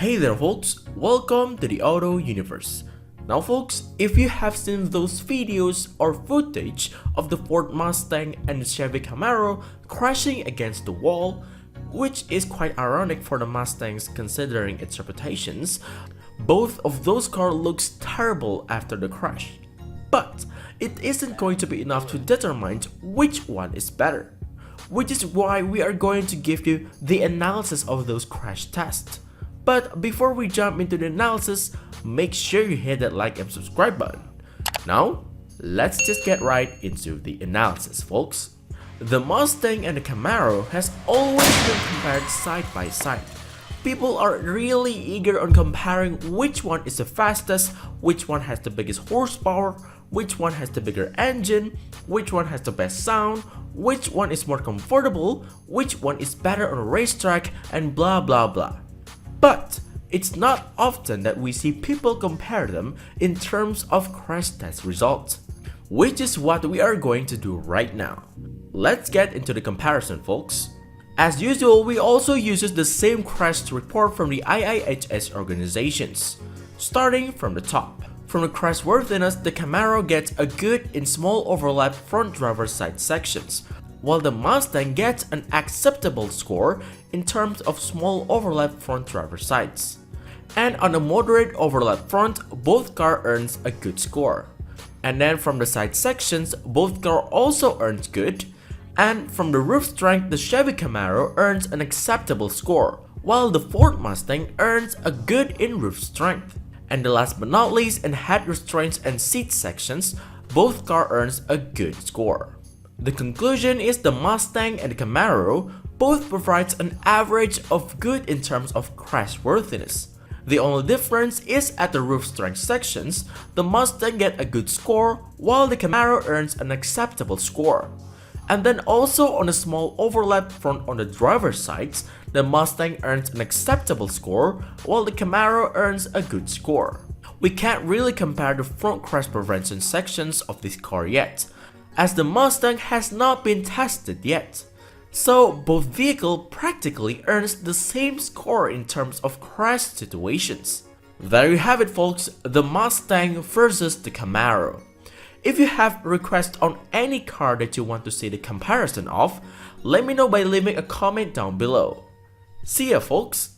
Hey there folks, welcome to the Auto Universe. Now folks, if you have seen those videos or footage of the Ford Mustang and the Chevy Camaro crashing against the wall, which is quite ironic for the Mustangs considering its reputations, both of those cars looks terrible after the crash. But it isn't going to be enough to determine which one is better, which is why we are going to give you the analysis of those crash tests. But before we jump into the analysis, make sure you hit that like and subscribe button. Now, let's just get right into the analysis, folks. The Mustang and the Camaro has always been compared side by side. People are really eager on comparing which one is the fastest, which one has the biggest horsepower, which one has the bigger engine, which one has the best sound, which one is more comfortable, which one is better on a racetrack, and blah blah blah. But it's not often that we see people compare them in terms of crash test results, which is what we are going to do right now. Let's get into the comparison, folks. As usual, we also use the same crash report from the IIHS organizations. Starting from the top. From the crashworthiness, the Camaro gets a good in small overlap front driver's side sections, while the Mustang gets an acceptable score in terms of small overlap front driver sides. And on a moderate overlap front, both cars earns a good score. And then from the side sections, both cars also earns good. And from the roof strength, the Chevy Camaro earns an acceptable score, while the Ford Mustang earns a good in roof strength. And the last but not least, in head restraints and seat sections, both cars earns a good score. The conclusion is the Mustang and the Camaro both provides an average of good in terms of crashworthiness. The only difference is at the roof strength sections, the Mustang gets a good score while the Camaro earns an acceptable score. And then also on a small overlap front on the driver's sides, the Mustang earns an acceptable score while the Camaro earns a good score. We can't really compare the front crash prevention sections of this car yet, as the Mustang has not been tested yet. So both vehicles practically earns the same score in terms of crash situations. There you have it, folks, the Mustang versus the Camaro. If you have requests on any car that you want to see the comparison of, let me know by leaving a comment down below. See ya, folks!